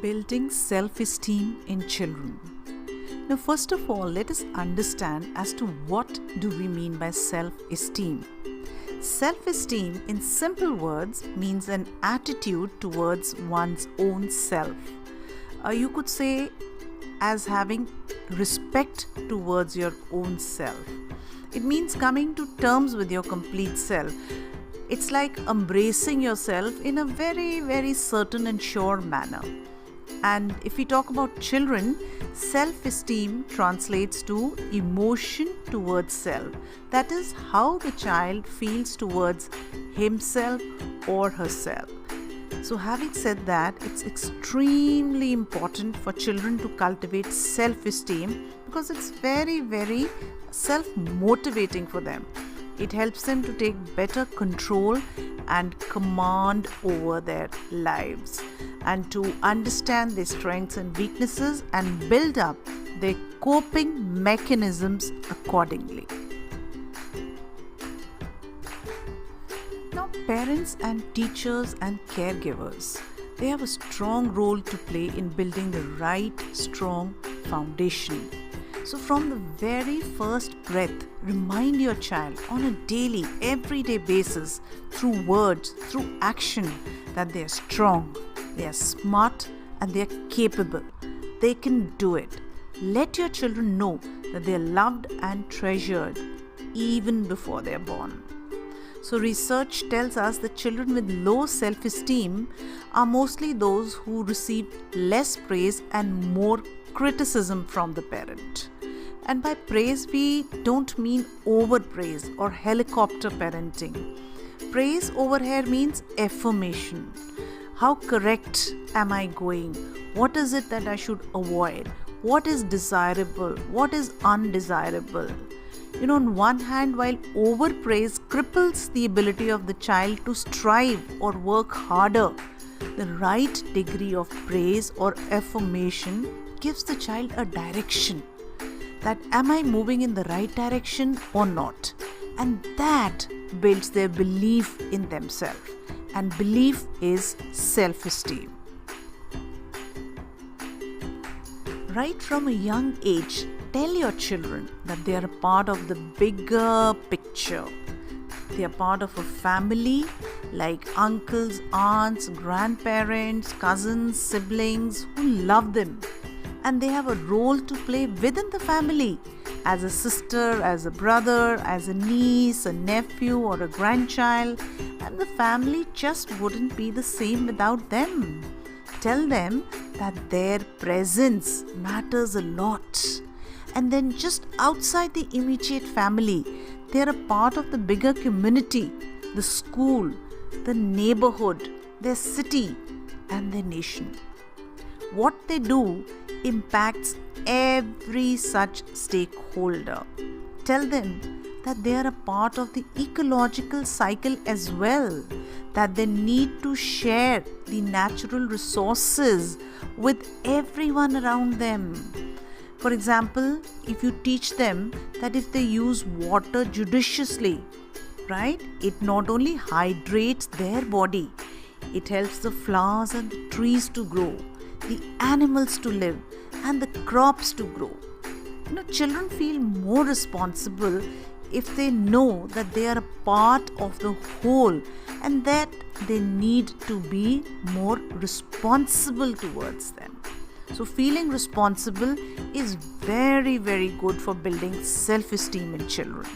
Building self-esteem in children. Now, first of all, let us understand as to what do we mean by self-esteem. Self-esteem, in simple words, means an attitude towards one's own self. You could say as having respect towards your own self. It means coming to terms with your complete self. It's like embracing yourself in a very, very certain and sure manner. And if we talk about children, self-esteem translates to emotion towards self. That is how the child feels towards himself or herself. So having said that, it's extremely important for children to cultivate self-esteem because it's very, very self-motivating for them. It helps them to take better control and command over their lives and to understand their strengths and weaknesses and build up their coping mechanisms accordingly. Now, parents and teachers and caregivers, they have a strong role to play in building the right, strong foundation. So from the very first breath, remind your child on a daily, everyday basis through words, through action that they are strong, they are smart and they are capable. They can do it. Let your children know that they are loved and treasured even before they are born. So research tells us that children with low self-esteem are mostly those who receive less praise and more criticism from the parent. And by praise, we don't mean overpraise or helicopter parenting. Praise over here means affirmation. How correct am I going? What is it that I should avoid? What is desirable? What is undesirable? On one hand, while overpraise cripples the ability of the child to strive or work harder, the right degree of praise or affirmation gives the child a direction. That am I moving in the right direction or not? And that builds their belief in themselves. And belief is self-esteem. Right from a young age, tell your children that they are a part of the bigger picture. They are part of a family like uncles, aunts, grandparents, cousins, siblings who love them. And they have a role to play within the family as a sister, as a brother, as a niece, a nephew or a grandchild. And the family just wouldn't be the same without them. Tell them that their presence matters a lot. And then just outside the immediate family, they are a part of the bigger community, the school, the neighborhood, their city and their nation. What they do impacts every such stakeholder. Tell them that they are a part of the ecological cycle as well, that they need to share the natural resources with everyone around them. For example, if you teach them that if they use water judiciously, right, it not only hydrates their body, it helps the flowers and the trees to grow, the animals to live and the crops to grow. Children feel more responsible if they know that they are a part of the whole and that they need to be more responsible towards them. So feeling responsible is very, very good for building self-esteem in children.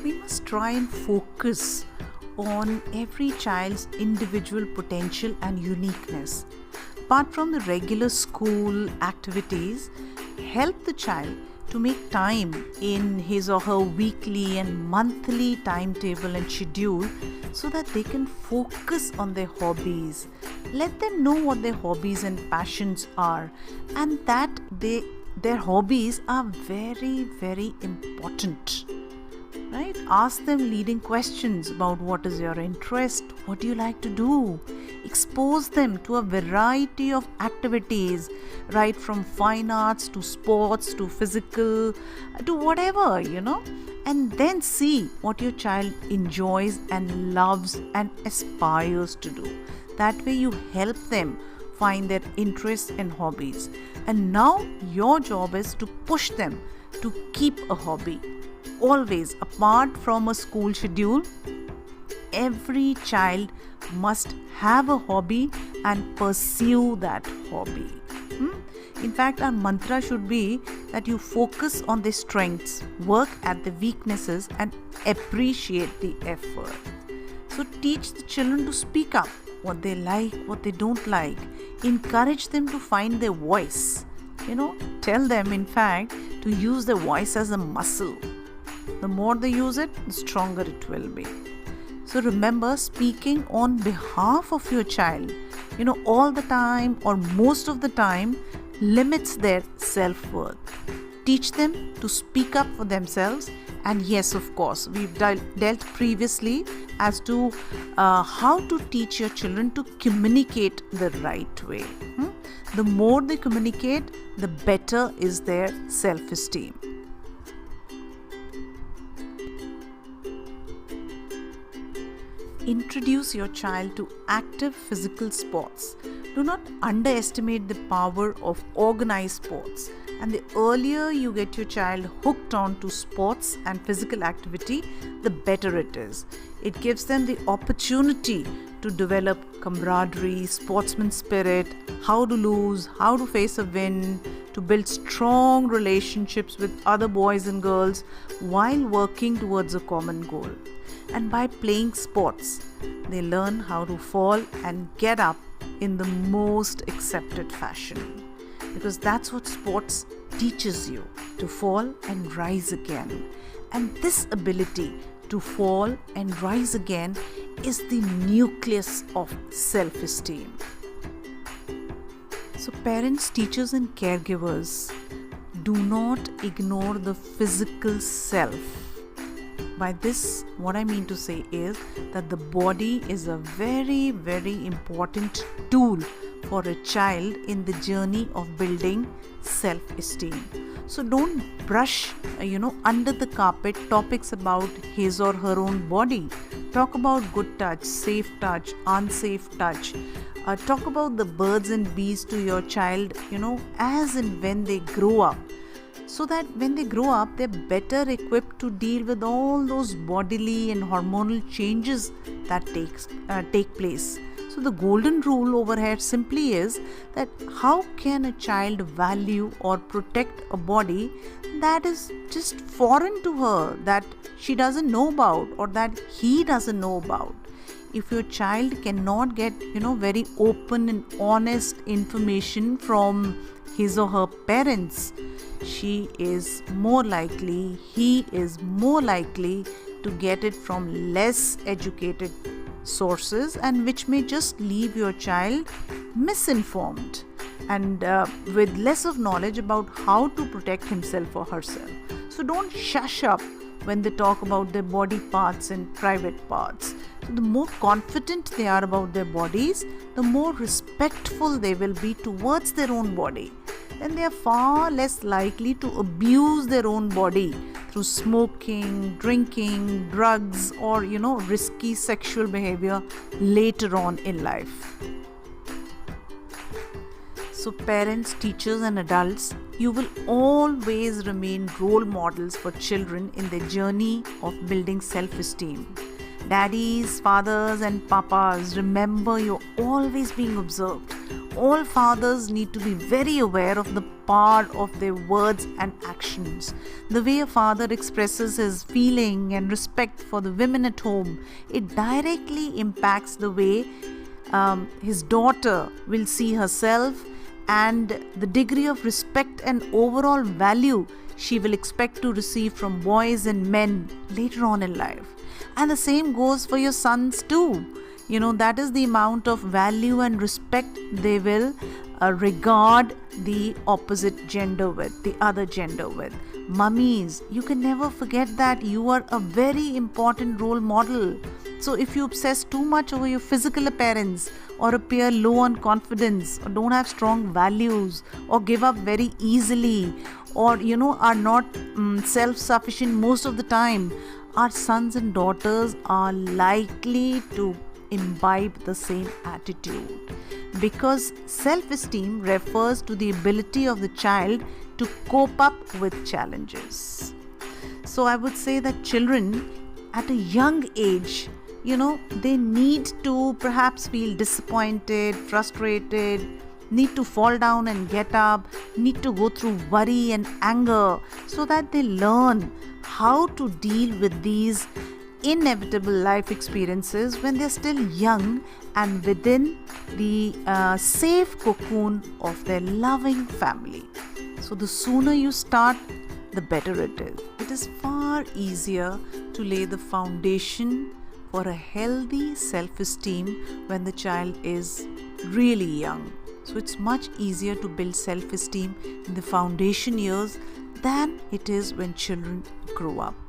We must try and focus on every child's individual potential and uniqueness. Apart from the regular school activities, help the child to make time in his or her weekly and monthly timetable and schedule so that they can focus on their hobbies. Let them know what their hobbies and passions are and that their hobbies are very, very important. Right? Ask them leading questions about what is your interest, what do you like to do. Expose them to a variety of activities, right from fine arts to sports to physical to whatever, and then see what your child enjoys and loves and aspires to do. That way you help them find their interests and hobbies. And now your job is to push them to keep a hobby. Always, apart from a school schedule, every child must have a hobby and pursue that hobby. In fact, our mantra should be that you focus on the strengths, work at the weaknesses, and appreciate the effort. So teach the children to speak up, what they like, what they don't like. Encourage them to find their voice. Tell them, in fact, to use their voice as a muscle. The more they use it, the stronger it will be. So remember, speaking on behalf of your child, all the time or most of the time limits their self-worth. Teach them to speak up for themselves. And yes, of course, we've dealt previously as to how to teach your children to communicate the right way. The more they communicate, the better is their self-esteem. Introduce your child to active physical sports. Do not underestimate the power of organized sports. And the earlier you get your child hooked on to sports and physical activity, the better it is. It gives them the opportunity to develop camaraderie, sportsman spirit, how to lose, how to face a win, to build strong relationships with other boys and girls while working towards a common goal. And by playing sports, they learn how to fall and get up in the most accepted fashion. Because that's what sports teaches you, to fall and rise again. And this ability to fall and rise again is the nucleus of self-esteem. So parents, teachers and caregivers, do not ignore the physical self. By this, what I mean to say is that the body is a very, very important tool for a child in the journey of building self-esteem. So don't brush, under the carpet topics about his or her own body. Talk about good touch, safe touch, unsafe touch. Talk about the birds and bees to your child, as and when they grow up. So that when they grow up, they're better equipped to deal with all those bodily and hormonal changes that take place. So the golden rule over here simply is that how can a child value or protect a body that is just foreign to her, that she doesn't know about or that he doesn't know about? If your child cannot get, very open and honest information from his or her parents, he is more likely to get it from less educated sources, and which may just leave your child misinformed and with less of knowledge about how to protect himself or herself. So don't shush up when they talk about their body parts and private parts. So the more confident they are about their bodies, the more respectful they will be towards their own body. Then they are far less likely to abuse their own body through smoking, drinking, drugs, or risky sexual behavior later on in life. So parents, teachers and adults, you will always remain role models for children in their journey of building self-esteem. Daddies, fathers and papas, remember you're always being observed. All fathers need to be very aware of the power of their words and actions. The way a father expresses his feeling and respect for the women at home, it directly impacts the way his daughter will see herself and the degree of respect and overall value she will expect to receive from boys and men later on in life. And the same goes for your sons too. That is the amount of value and respect they will regard the opposite gender with, the other gender with. Mummies, you can never forget that you are a very important role model. So if you obsess too much over your physical appearance or appear low on confidence or don't have strong values or give up very easily or are not self-sufficient most of the time, our sons and daughters are likely to imbibe the same attitude, because self-esteem refers to the ability of the child to cope up with challenges. So I would say that children at a young age, they need to perhaps feel disappointed, frustrated, need to fall down and get up, need to go through worry and anger, so that they learn how to deal with these inevitable life experiences when they're still young and within the safe cocoon of their loving family. So the sooner you start, the better it is. It is far easier to lay the foundation for a healthy self-esteem when the child is really young. So it's much easier to build self-esteem in the foundation years than it is when children grow up.